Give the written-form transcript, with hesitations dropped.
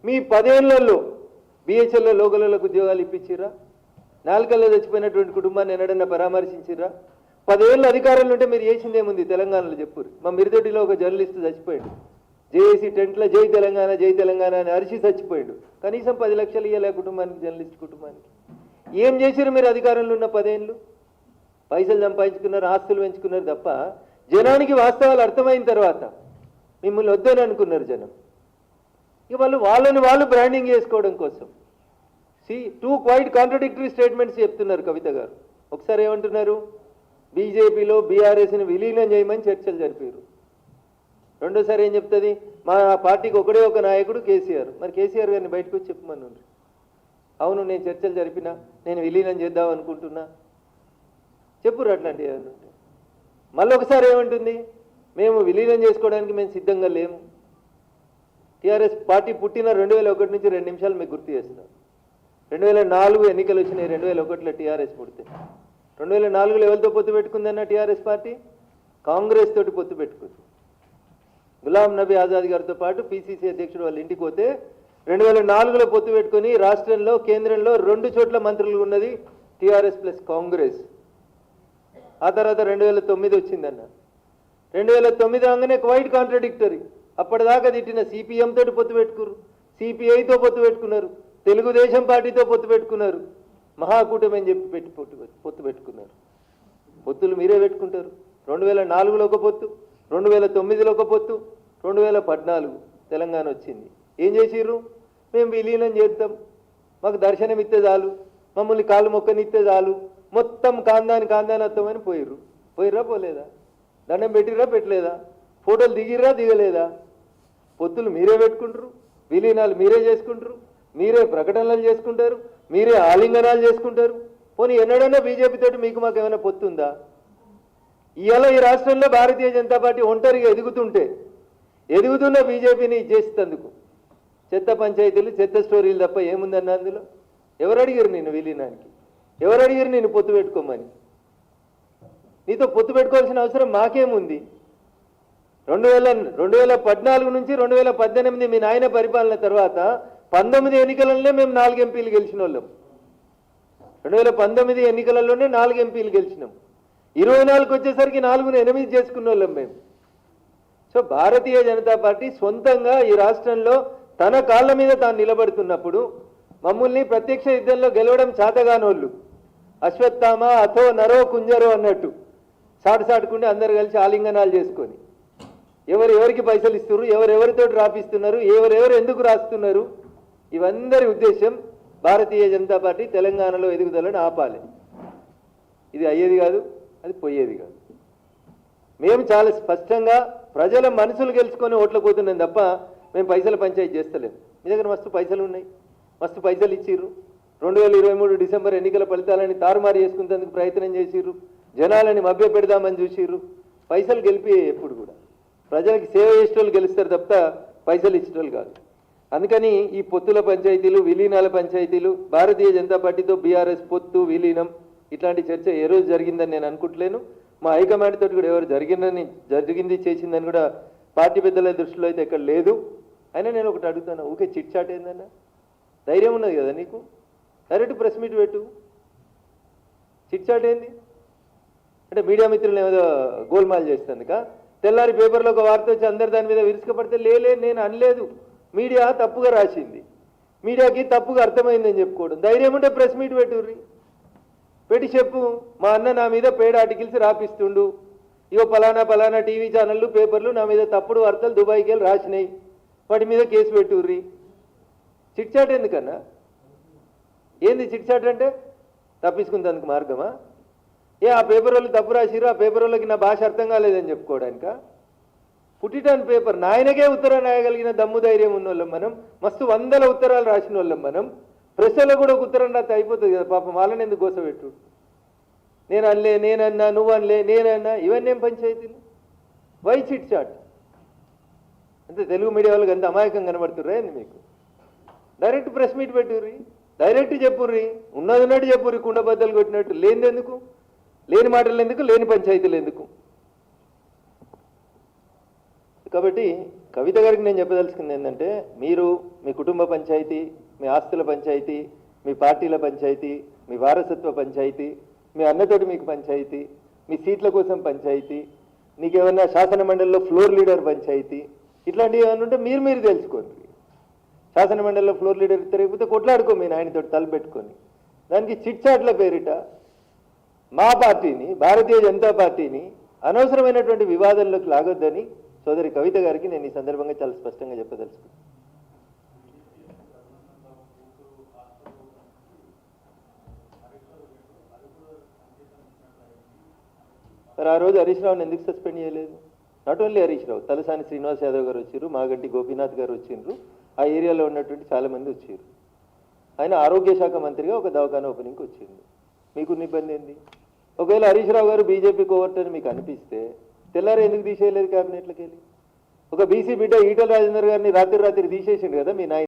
మీ 10 ఏళ్లలో బిహెచ్ఎల్లో లోకలకు ఉద్యోగాలు ఇప్పించిరా? నాలుకల్లో చచ్చిపోయినటువంటి కుటుంబాన్ని ఎన్నడన్నా పరామర్శించిరా? 10 ఏళ్ళు అధికారంలో ఉంటే మీరు చేసిందేముంది తెలంగాణలో చెప్పురు. మా మిరిదొడ్డిలో ఒక జర్నలిస్ట్ చచ్చిపోయాడు. జేఏసీ టెంట్లో జై తెలంగాణ అని అరిచి చచ్చిపోయాడు. కనీసం 10 లక్షలు ఇవ్వలే కుటుంబానికి, జర్నలిస్ట్ కుటుంబానికి. ఏం చేశారు మీరు అధికారంలో ఉన్న 10 ఏళ్ళు? పైసలు సంపాదించుకున్నారు, ఆస్తులు పెంచుకున్నారు తప్ప జనానికి వాస్తవాలు అర్థమైన తర్వాత మిమ్మల్ని వద్దని అనుకున్నారు జనం. ఇక వాళ్ళని వాళ్ళు బ్రాండింగ్ చేసుకోవడం కోసం టూ క్వైట్ కాంట్రడిక్టరీ స్టేట్మెంట్స్ చెప్తున్నారు కవిత గారు. ఒకసారి ఏమంటున్నారు, బీజేపీలో బీఆర్ఎస్ని విలీనం చేయమని చర్చలు జరిపారు. రెండోసారి ఏం చెప్తుంది, మా పార్టీకి ఒకడే ఒక నాయకుడు కేసీఆర్. మరి కేసీఆర్ గారిని బయటకు వచ్చి చెప్పమని. అవును నేను చర్చలు జరిపినా, నేను విలీనం చేద్దాం అనుకుంటున్నా, చెప్పురు అట్లాంటి ఏమన్నా. మళ్ళీ ఒకసారి ఏమంటుంది, మేము విలీనం చేసుకోవడానికి మేము సిద్ధంగా లేము. టీఆర్ఎస్ పార్టీ పుట్టిన 2001 నుంచి 2 నిమిషాలు మీకు గుర్తు చేస్తున్నాం. 2004 ఎన్నికలు వచ్చినాయి. 2001లో టీఆర్ఎస్ పుడితే 2004లో ఎవరితో పొత్తు పెట్టుకుందన్న టీఆర్ఎస్ పార్టీ? కాంగ్రెస్ తోటి పొత్తు పెట్టుకుంది. గులాం నబీ ఆజాద్ గారితో పాటు పిసిసి అధ్యక్షుడు వాళ్ళ ఇంటికి పోతే 2004లో పొత్తు పెట్టుకుని రాష్ట్రంలో కేంద్రంలో 2 చోట్ల మంత్రులు ఉన్నది టీఆర్ఎస్ ప్లస్ కాంగ్రెస్. ఆ తర్వాత 2009 వచ్చిందన్న. 2009 రాగానే క్వైట్ కాంట్రడిక్టరీ. అప్పటిదాకా తిట్టిన సిపిఎం తోటి పొత్తు పెట్టుకున్నారు, సిపిఐతో పొత్తు పెట్టుకున్నారు, తెలుగుదేశం పార్టీతో పొత్తు పెట్టుకున్నారు, మహాకూటమి అని చెప్పి పొత్తు పెట్టుకున్నారు. పొత్తులు మీరే పెట్టుకుంటారు. 2004లో ఒక పొత్తు, 2009లో ఒక పొత్తు, 2014 తెలంగాణ వచ్చింది. ఏం చేసిర్రు? మేము విలీనం చేద్దాం, మాకు దర్శనం ఇస్తే చాలు, మమ్మల్ని కాలు మొక్కనిస్తే చాలు, మొత్తం కాందాని వస్తామని పోయిర్రా పోలేదా? దండం పెట్టిర్రా పెట్టలేదా? ఫోటోలు దిగిర్రా దిగలేదా? పొత్తులు మీరే పెట్టుకుంటారు, విలీనాలు మీరే చేసుకుంటారు, మీరే ప్రకటనలు చేసుకుంటారు, మీరే ఆలింగనాలు చేసుకుంటారు. పోనీ ఎన్నడన్నా బీజేపీ తోటి మీకు మాకు ఏమైనా పొత్తుందా? ఇవాళ ఈ రాష్ట్రంలో భారతీయ జనతా పార్టీ ఒంటరిగా ఎదుగుతున్న బీజేపీని చేసేందుకు చెత్త పంచాయతీలు, చెత్త స్టోరీలు తప్ప ఏముందన్న అందులో? ఎవరు అడిగారు నిన్ను విలీనానికి? ఎవరు అడిగారు నిన్ను పొత్తు పెట్టుకోమని? నీతో పొత్తు పెట్టుకోవాల్సిన అవసరం మాకేముంది? 2014 నుంచి 2018 మీ నాయన పరిపాలన తర్వాత 19 ఎన్నికలలో మేము 4 ఎంపీలు గెలిచిన వాళ్ళం. 2019 ఎన్నికలలోనే 4 ఎంపీలు గెలిచినాం. 24 వచ్చేసరికి 4ను 8 చేసుకున్న వాళ్ళం మేము. సో భారతీయ జనతా పార్టీ సొంతంగా ఈ రాష్ట్రంలో తన కాళ్ళ మీద తాను నిలబడుతున్నప్పుడు మమ్మల్ని ప్రత్యక్ష యుద్ధంలో గెలవడం చేతగానోళ్ళు, అశ్వత్థామ అథో నరో కుంజరో అన్నట్టు సాటుకుంటే అందరు కలిసి ఆలింగనాలు చేసుకొని ఎవరికి పైసలు ఇస్తున్నారు, ఎవరెవరితో రాపిస్తున్నారు, ఎవరెవరు ఎందుకు రాస్తున్నారు, ఇవందరి ఉద్దేశం భారతీయ జనతా పార్టీ తెలంగాణలో ఎదుగుదలను ఆపాలి. ఇది అయ్యేది కాదు, అది పోయేది కాదు. మేము చాలా స్పష్టంగా ప్రజల మనసులు గెలుచుకొని ఓట్లకు పోతున్నాం తప్ప మేము పైసల పంచాయతీ చేస్తలేము. మీ దగ్గర మస్తు పైసలు ఉన్నాయి, మస్తు పైసలు ఇచ్చిర్రు. 2023 డిసెంబర్ ఎన్నికల ఫలితాలని తారుమారు చేసుకునేందుకు ప్రయత్నం చేసిర్రు, జనాలని మభ్య పెడదామని చూసిర్రు. పైసలు గెలిపి ఎప్పుడు కూడా ప్రజలకు సేవ చేసేటోళ్ళు గెలుస్తారు తప్ప పైసలు ఇచ్చేటోళ్ళు కాదు. అందుకని ఈ పొత్తుల పంచాయతీలు, విలీనాల పంచాయతీలు, భారతీయ జనతా పార్టీతో బీఆర్ఎస్ పొత్తు విలీనం ఇట్లాంటి చర్చ ఏ రోజు జరిగిందని నేను అనుకుంటలేను. మా హైకమాండ్ తోటి కూడా ఎవరు జరిగింది చేసిందని కూడా పార్టీ పెద్దల దృష్టిలో అయితే ఎక్కడ లేదు. అయినా నేను ఒకటి అడుగుతాను, ఊకే చిట్ చాట్ ఏందన్నా? ధైర్యం ఉన్నది కదా నీకు? డైరెక్ట్ ప్రెస్ మీట్ పెట్టు. చిట్ చాట్ ఏంది అంటే మీడియా మిత్రులను ఏదో గోల్మాల్ చేస్తుందికా? తెల్లారి పేపర్లో ఒక వార్త వచ్చి అందరు దాని మీద విరుచుకపడితే లేలే నేను అనలేదు, మీడియా తప్పుగా రాసింది, మీడియాకి తప్పుగా అర్థమైందని చెప్పుకోవడం. ధైర్యం ఉంటే ప్రెస్ మీట్ పెట్టి చెప్పు, మా అన్న నా మీద పేడ్ ఆర్టికల్స్ రాపిస్తుండు, ఇగో పలానా టీవీ ఛానళ్ళు పేపర్లు నా మీద తప్పుడు వార్తలు దుబాయ్కి వెళ్ళి రాసినాయి, వాటి మీద కేసు పెట్టుర్రి. చిట్ చాట్ ఎందుకన్నా? ఏంది చిట్ చాట్ అంటే? తప్పించుకుందానికి మార్గమా? ఆ పేపర్ వాళ్ళు తప్పు రాసిరు, ఆ పేపర్ వాళ్ళకి నా భాష అర్థం కాలేదని చెప్పుకోవడానిక? పుట్టిటాన్ పేపర్ నాయనకే ఉత్తరం రాయగలిగిన దమ్ము ధైర్యం ఉన్న వాళ్ళం మనం. మస్తు 100 ఉత్తరాలు రాసిన వాళ్ళం మనం. ప్రెస్లో కూడా ఒక ఉత్తరం రాస్తే అయిపోతుంది కదా పాపం, వాళ్ళని ఎందుకు గోసపెట్టు? నేను అనలే, నేనన్నా, నువ్వు అనలే, నేనన్నా, ఇవన్నీ ఏం పంచాయతీలు? Why chit chat? అంటే తెలుగు మీడియా వాళ్ళకి అంత అమాయకం కనబడుతుర్రా ఏంది మీకు? డైరెక్ట్ ప్రెస్ మీట్ పెట్టుర్రి, డైరెక్ట్ చెప్పుర్రి, ఉన్నట్టు చెప్పుర్రి, కుండబద్దలు కొట్టినట్టు. లేనిదెందుకు? లేని మాటలు ఎందుకు? లేని పంచాయతీలు ఎందుకు? కాబట్టి కవిత గారికి నేను చెప్పదలుచుకుంది ఏంటంటే మీరు మీ కుటుంబ పంచాయతీ, మీ ఆస్తుల పంచాయతీ, మీ పార్టీల పంచాయతీ, మీ వారసత్వ పంచాయతీ, మీ అన్నతోటి మీకు పంచాయతీ, మీ సీట్ల కోసం పంచాయతీ, నీకేమన్నా శాసన మండలిలో ఫ్లోర్ లీడర్ పంచాయతీ, ఇట్లాంటివి ఏమైనా ఉంటే మీరు తెలుసుకోండి. శాసన మండలిలో ఫ్లోర్ లీడర్ తిరగకపోతే కొట్లాడుకో మీ నాయనతో తలపెట్టుకొని. దానికి చిట్చాట్ల పేరిట మా పార్టీని, భారతీయ జనతా పార్టీని అనవసరమైనటువంటి వివాదంలోకి లాగొద్దని సోదరి కవిత గారికి నేను ఈ సందర్భంగా చాలా స్పష్టంగా చెప్పదలుచుకున్నాను. మరి ఆ రోజు హరీష్ రావుని ఎందుకు సస్పెండ్ చేయలేదు? నాట్ ఓన్లీ హరీష్ రావు, తలసాని శ్రీనివాస్ యాదవ్ గారు వచ్చారు, మాగంటి గోపీనాథ్ గారు వచ్చిండ్రు, ఆ ఏరియాలో ఉన్నటువంటి చాలామంది వచ్చారు. ఆయన ఆరోగ్య శాఖ మంత్రిగా ఒక దవాఖానా ఓపెనింగ్కి వచ్చిండు. మీకున్న ఇబ్బంది ఏంది? ఒకవేళ హరీష్ రావు గారు బీజేపీ కోవర్ట్ అని మీకు అనిపిస్తే తెల్లారి ఎందుకు తీసేయలేదు క్యాబినెట్లోకి వెళ్ళి? ఒక బీసీ బిడ్డ ఈటల రాజేందర్ గారిని రాత్రి తీసేసిండు కదా మీ నాయకుడు.